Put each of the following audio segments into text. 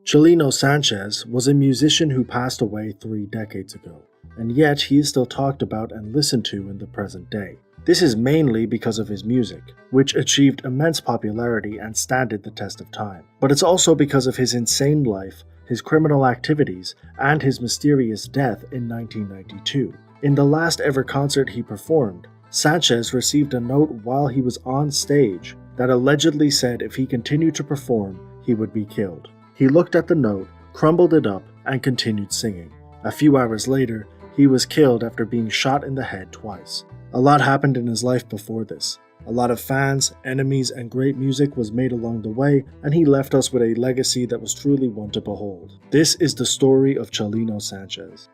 Chelino Sanchez was a musician who passed away 3 decades ago, and yet he is still talked about and listened to in the present day. This is mainly because of his music, which achieved immense popularity and standed the test of time. But it's also because of his insane life, his criminal activities, and his mysterious death in 1992. In the last ever concert he performed, Sanchez received a note while he was on stage that allegedly said if he continued to perform, he would be killed. He looked at the note, crumbled it up, and continued singing. A few hours later, he was killed after being shot in the head twice. A lot happened in his life before this. A lot of fans, enemies, and great music was made along the way, and he left us with a legacy that was truly one to behold. This is the story of Chelino Sanchez.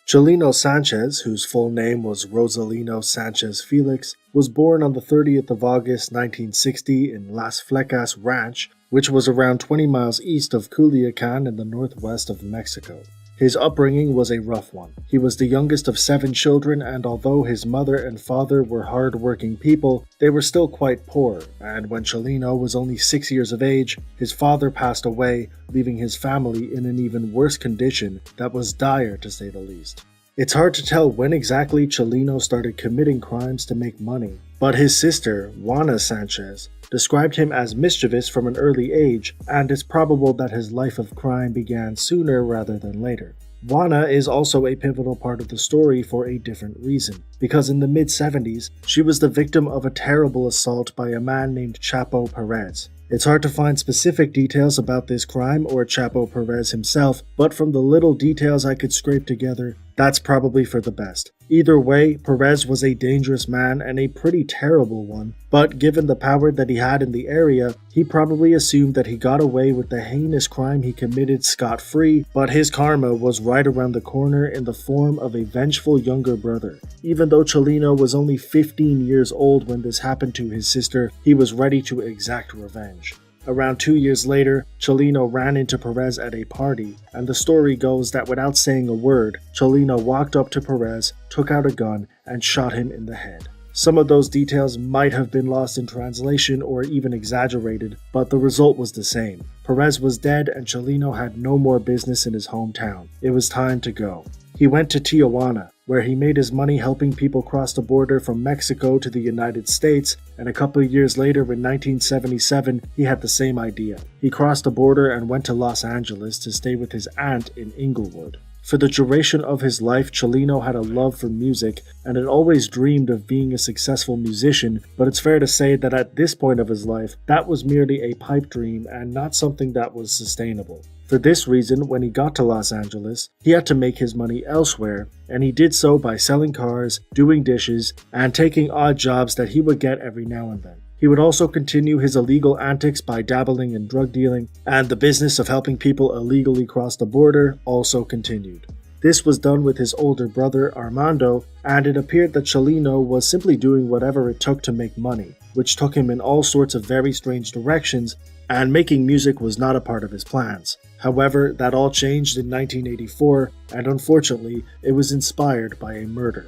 Chelino Sanchez, whose full name was Rosalino Sanchez Felix, was born on the 30th of August 1960 in Las Flecas Ranch, which was around 20 miles east of Culiacan in the northwest of Mexico. His upbringing was a rough one. He was the youngest of 7 children, and although his mother and father were hard-working people, they were still quite poor, and when Chelino was only 6 years of age, his father passed away, leaving his family in an even worse condition that was dire to say the least. It's hard to tell when exactly Chelino started committing crimes to make money, but his sister, Juana Sanchez, described him as mischievous from an early age, and it's probable that his life of crime began sooner rather than later. Juana is also a pivotal part of the story for a different reason, because in the mid-70s, she was the victim of a terrible assault by a man named Chapo Perez. It's hard to find specific details about this crime or Chapo Perez himself, but from the little details I could scrape together, that's probably for the best. Either way, Perez was a dangerous man and a pretty terrible one, but given the power that he had in the area, he probably assumed that he got away with the heinous crime he committed scot-free, but his karma was right around the corner in the form of a vengeful younger brother. Even though Chelino was only 15 years old when this happened to his sister, he was ready to exact revenge. Around 2 years later, Chelino ran into Perez at a party, and the story goes that without saying a word, Chelino walked up to Perez, took out a gun, and shot him in the head. Some of those details might have been lost in translation or even exaggerated, but the result was the same. Perez was dead and Chelino had no more business in his hometown. It was time to go. He went to Tijuana, where he made his money helping people cross the border from Mexico to the United States, and a couple of years later in 1977, he had the same idea. He crossed the border and went to Los Angeles to stay with his aunt in Inglewood. For the duration of his life, Chelino had a love for music and had always dreamed of being a successful musician, but it's fair to say that at this point of his life, that was merely a pipe dream and not something that was sustainable. For this reason, when he got to Los Angeles, he had to make his money elsewhere, and he did so by selling cars, doing dishes, and taking odd jobs that he would get every now and then. He would also continue his illegal antics by dabbling in drug dealing, and the business of helping people illegally cross the border also continued. This was done with his older brother Armando, and it appeared that Chelino was simply doing whatever it took to make money, which took him in all sorts of very strange directions, and making music was not a part of his plans. However, that all changed in 1984, and unfortunately, it was inspired by a murder.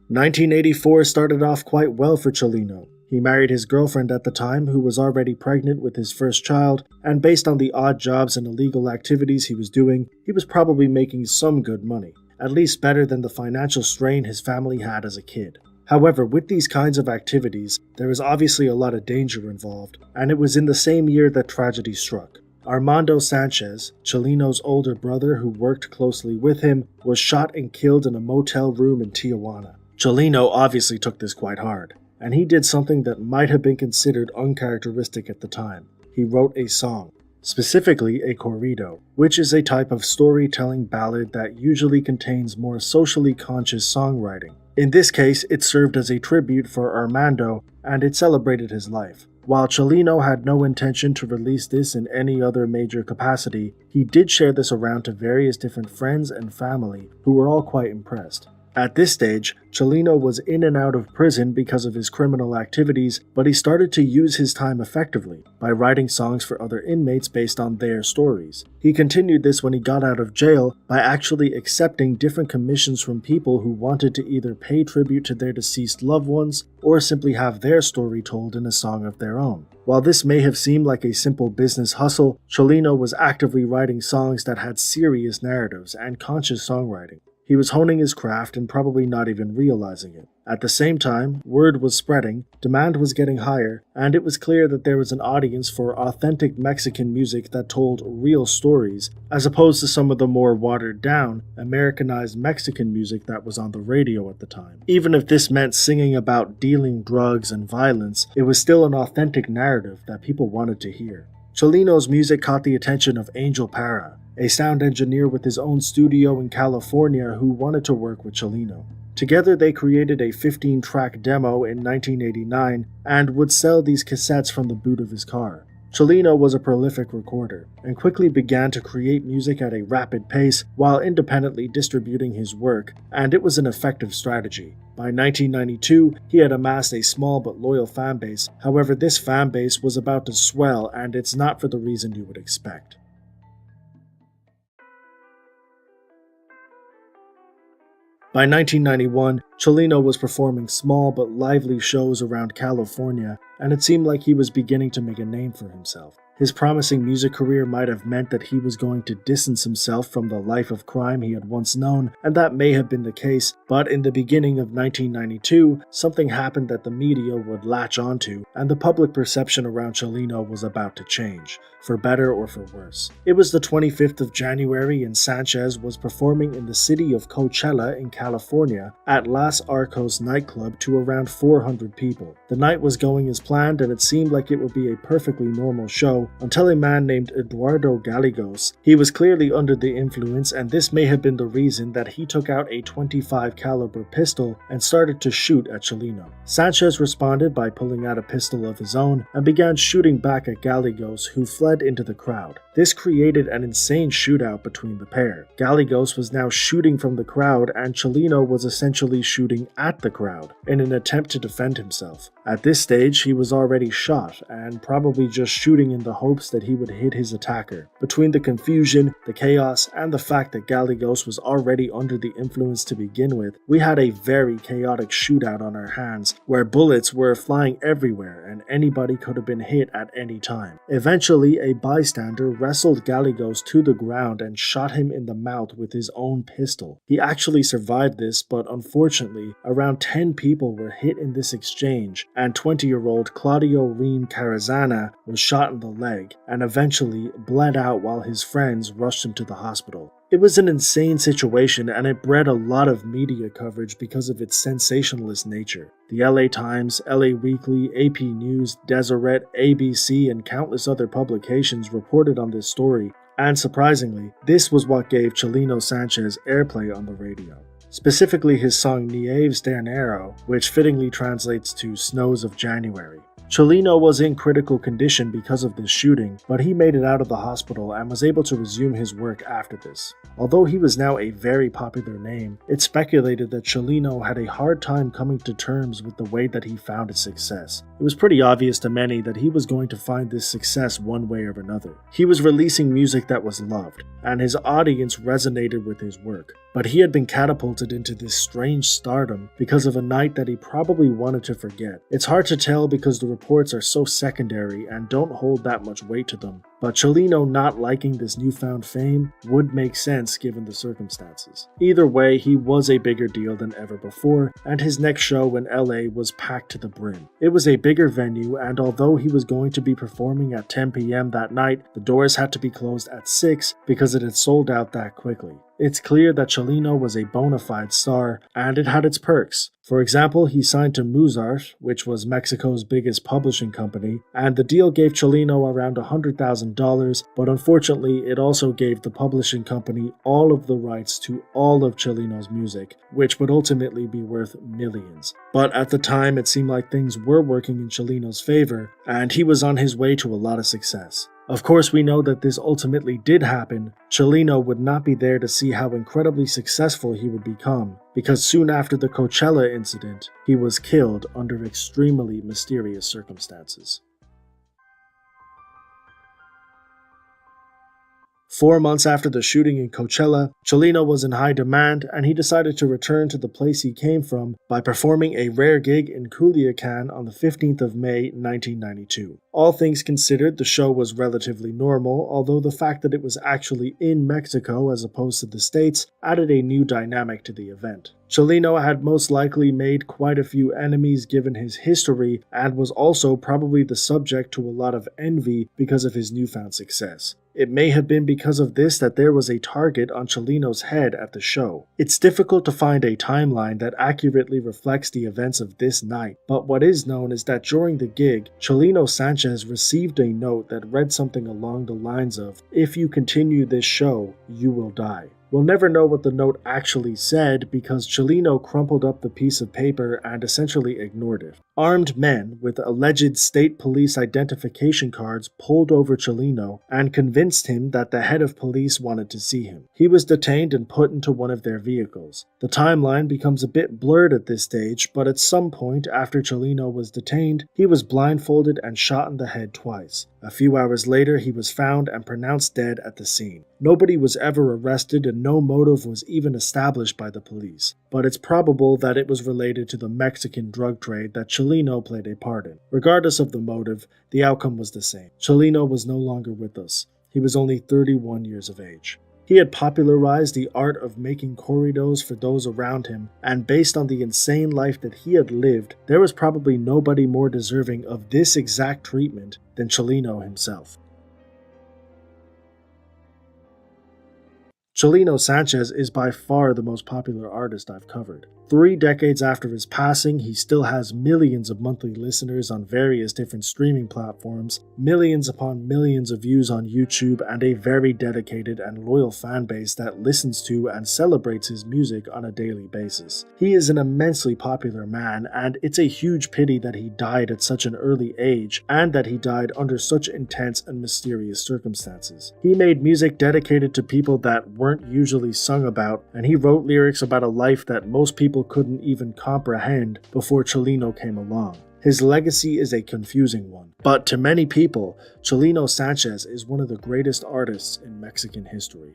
"1984 started off quite well for Chelino. He married his girlfriend at the time, who was already pregnant with his first child, and based on the odd jobs and illegal activities he was doing, he was probably making some good money, at least better than the financial strain his family had as a kid. However, with these kinds of activities, there is obviously a lot of danger involved, and it was in the same year that tragedy struck. Armando Sanchez, Chelino's older brother who worked closely with him, was shot and killed in a motel room in Tijuana. Chelino obviously took this quite hard, and he did something that might have been considered uncharacteristic at the time. He wrote a song, specifically a corrido, which is a type of storytelling ballad that usually contains more socially conscious songwriting. In this case, it served as a tribute for Armando, and it celebrated his life. While Chelino had no intention to release this in any other major capacity, he did share this around to various different friends and family, who were all quite impressed. At this stage, Chelino was in and out of prison because of his criminal activities, but he started to use his time effectively by writing songs for other inmates based on their stories. He continued this when he got out of jail by actually accepting different commissions from people who wanted to either pay tribute to their deceased loved ones or simply have their story told in a song of their own. While this may have seemed like a simple business hustle, Chelino was actively writing songs that had serious narratives and conscious songwriting. He was honing his craft and probably not even realizing it. At the same time, word was spreading, demand was getting higher, and it was clear that there was an audience for authentic Mexican music that told real stories, as opposed to some of the more watered-down, Americanized Mexican music that was on the radio at the time. Even if this meant singing about dealing drugs and violence, it was still an authentic narrative that people wanted to hear. Chelino's music caught the attention of Angel Parra, a sound engineer with his own studio in California who wanted to work with Chelino. Together they created a 15-track demo in 1989 and would sell these cassettes from the boot of his car. Chelino was a prolific recorder and quickly began to create music at a rapid pace while independently distributing his work, and it was an effective strategy. By 1992, he had amassed a small but loyal fanbase. However, this fanbase was about to swell, and it's not for the reason you would expect. By 1991, Chelino was performing small but lively shows around California, and it seemed like he was beginning to make a name for himself. His promising music career might have meant that he was going to distance himself from the life of crime he had once known, and that may have been the case, but in the beginning of 1992, something happened that the media would latch onto, and the public perception around Chelino was about to change, for better or for worse. It was the 25th of January and Sanchez was performing in the city of Coachella in California at Las Arcos nightclub to around 400 people. The night was going as planned and it seemed like it would be a perfectly normal show until a man named Eduardo Gallegos. He was clearly under the influence, and this may have been the reason that he took out a .25 caliber pistol and started to shoot at Chelino. Sanchez responded by pulling out a pistol of his own and began shooting back at Gallegos, who fled into the crowd. This created an insane shootout between the pair. Gallegos was now shooting from the crowd and Chelino was essentially shooting at the crowd in an attempt to defend himself. At this stage, he was already shot and probably just shooting in the hopes that he would hit his attacker. Between the confusion, the chaos, and the fact that Gallegos was already under the influence to begin with, we had a very chaotic shootout on our hands where bullets were flying everywhere and anybody could have been hit at any time. Eventually, a bystander wrestled Gallegos to the ground and shot him in the mouth with his own pistol. He actually survived this, but unfortunately, around 10 people were hit in this exchange, and 20-year-old Claudio Reen Carazana was shot in the leg and eventually bled out while his friends rushed him to the hospital. It was an insane situation and it bred a lot of media coverage because of its sensationalist nature. The LA Times, LA Weekly, AP News, Deseret, ABC, and countless other publications reported on this story, and surprisingly, this was what gave Chelino Sanchez airplay on the radio. Specifically his song Nieves de Enero, which fittingly translates to Snows of January. Chelino was in critical condition because of this shooting, but he made it out of the hospital and was able to resume his work after this. Although he was now a very popular name, it's speculated that Chelino had a hard time coming to terms with the way that he found his success. It was pretty obvious to many that he was going to find this success one way or another. He was releasing music that was loved, and his audience resonated with his work. But he had been catapulted into this strange stardom because of a night that he probably wanted to forget. It's hard to tell because the reports are so secondary and don't hold that much weight to them, but Chelino not liking this newfound fame would make sense given the circumstances. Either way, he was a bigger deal than ever before, and his next show in LA was packed to the brim. It was a bigger venue, and although he was going to be performing at 10 p.m. that night, the doors had to be closed at 6 because it had sold out that quickly. It's clear that Chelino was a bona fide star, and it had its perks. For example, he signed to Mozart, which was Mexico's biggest publishing company, and the deal gave Chelino around $100,000, but unfortunately it also gave the publishing company all of the rights to all of Chelino's music, which would ultimately be worth millions. But at the time it seemed like things were working in Chelino's favor, and he was on his way to a lot of success. Of course, we know that this ultimately did happen. Chelino would not be there to see how incredibly successful he would become, because soon after the Coachella incident, he was killed under extremely mysterious circumstances. 4 months after the shooting in Coachella, Chelino was in high demand and he decided to return to the place he came from by performing a rare gig in Culiacan on the 15th of May 1992. All things considered, the show was relatively normal, although the fact that it was actually in Mexico as opposed to the States added a new dynamic to the event. Chelino had most likely made quite a few enemies given his history and was also probably the subject to a lot of envy because of his newfound success. It may have been because of this that there was a target on Chelino's head at the show. It's difficult to find a timeline that accurately reflects the events of this night, but what is known is that during the gig, Chelino Sanchez received a note that read something along the lines of, "If you continue this show, you will die." We'll never know what the note actually said because Chelino crumpled up the piece of paper and essentially ignored it. Armed men with alleged state police identification cards pulled over Chelino and convinced him that the head of police wanted to see him. He was detained and put into one of their vehicles. The timeline becomes a bit blurred at this stage, but at some point after Chelino was detained, he was blindfolded and shot in the head twice. A few hours later, he was found and pronounced dead at the scene. Nobody was ever arrested and no motive was even established by the police, but it's probable that it was related to the Mexican drug trade that Chelino played a part in. Regardless of the motive, the outcome was the same. Chelino was no longer with us. He was only 31 years of age. He had popularized the art of making corridos for those around him, and based on the insane life that he had lived, there was probably nobody more deserving of this exact treatment than Chelino himself. Chelino Sanchez is by far the most popular artist I've covered. 3 decades after his passing, he still has millions of monthly listeners on various different streaming platforms, millions upon millions of views on YouTube, and a very dedicated and loyal fan base that listens to and celebrates his music on a daily basis. He is an immensely popular man, and it's a huge pity that he died at such an early age, and that he died under such intense and mysterious circumstances. He made music dedicated to people that weren't usually sung about, and he wrote lyrics about a life that most people couldn't even comprehend before Chelino came along. His legacy is a confusing one, but to many people, Chelino Sanchez is one of the greatest artists in Mexican history.